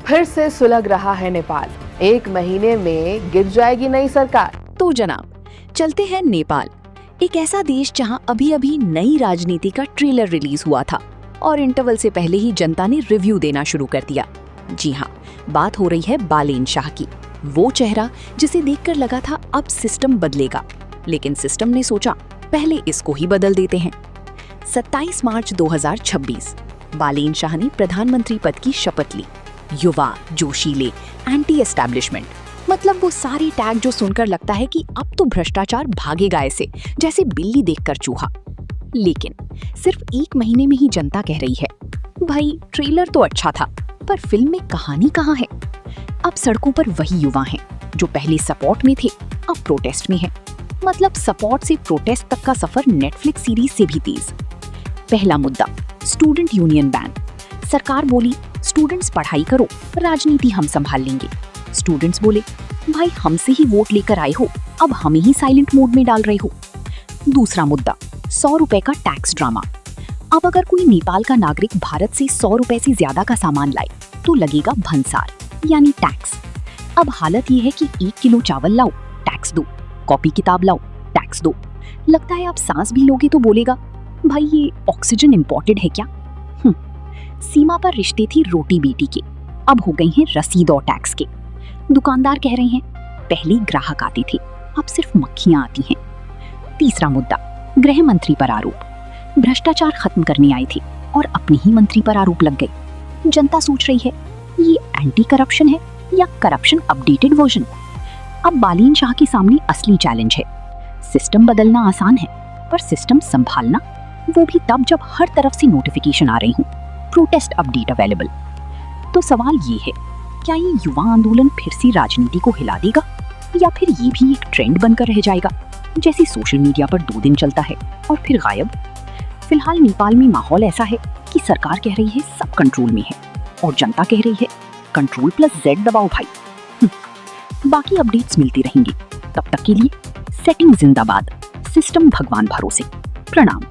फिर से सुलग रहा है नेपाल। 1 महीने में गिर जाएगी नई सरकार। तो जनाब, चलते हैं नेपाल, एक ऐसा देश जहां अभी-अभी नई राजनीति का ट्रेलर रिलीज हुआ था और इंटरवल से पहले ही जनता ने रिव्यू देना शुरू कर दिया। जी हाँ, बात हो रही है बालेन शाह की। वो चेहरा जिसे देखकर लगा था अब सिस्टम बदलेगा, लेकिन सिस्टम ने सोचा पहले इसको ही बदल देते हैं। 27 मार्च 2026 बालेन शाह ने प्रधानमंत्री पद की शपथ ली। युवा, जोशीले, एंटी एस्टैब्लिशमेंट, मतलब वो सारे टैग जो सुनकर लगता है कि अब तो भ्रष्टाचार भागेगा ऐसे, जैसे बिल्ली देखकर चूहा। लेकिन सिर्फ 1 महीने में ही जनता कह रही है, भाई ट्रेलर तो अच्छा था, पर फिल्म में कहानी कहाँ है। अब सड़कों पर वही युवा हैं जो पहले सपोर्ट में थे, अब प्रोटेस्ट में हैं। मतलब सपोर्ट से प्रोटेस्ट तक का सफर नेटफ्लिक्स सीरीज से भी तेज। पहला मुद्दा, स्टूडेंट यूनियन बैन। सरकार बोली स्टूडेंट्स पढ़ाई करो, राजनीति हम संभाल लेंगे। स्टूडेंट्स बोले भाई हमसे ही वोट लेकर आए हो, अब हमें ही साइलेंट मोड में डाल रहे हो। दूसरा मुद्दा, 100 रुपए का टैक्स ड्रामा। अब अगर कोई नेपाल का नागरिक भारत से 100 रुपए से ज्यादा का सामान लाए तो लगेगा भंसार यानी टैक्स। अब हालत ये है कि 1 किलो चावल लाओ, टैक्स दो, कॉपी किताब लाओ, टैक्स दो। लगता है आप सांस भी लोगे तो बोलेगा भाई ये ऑक्सीजन इंपोर्टेड है क्या। सीमा पर रिश्ते थे रोटी बेटी के, अब हो गई हैं रसीद और टैक्स के। दुकानदार कह रहे हैं पहले ग्राहक आते थे, अब सिर्फ मक्खियां आती हैं। तीसरा मुद्दा, गृह मंत्री पर आरोप। भ्रष्टाचार खत्म करने आए थे और अपने ही मंत्री पर आरोप लग गए। जनता सोच रही है ये एंटी करप्शन है या करप्शन अपडेटेड वर्जन। अब बालेन शाह के सामने असली चैलेंज है। सिस्टम बदलना आसान है, पर सिस्टम संभालना, वो भी तब जब हर तरफ से नोटिफिकेशन आ रही हूँ, प्रोटेस्ट अपडेट अवेलेबल। तो सवाल ये है, क्या ये युवा आंदोलन फिर से राजनीति को हिला देगा या फिर ये भी एक ट्रेंड बनकर रह जाएगा, जैसे सोशल मीडिया पर 2 दिन चलता है और फिर गायब। फिलहाल नेपाल में माहौल ऐसा है कि सरकार कह रही है सब कंट्रोल में है और जनता कह रही है कंट्रोल +Z दबाओ भाई। बाकी अपडेट्स मिलती रहेंगी, तब तक के लिए सेटिंग जिंदाबाद, सिस्टम भगवान भरोसे। प्रणाम।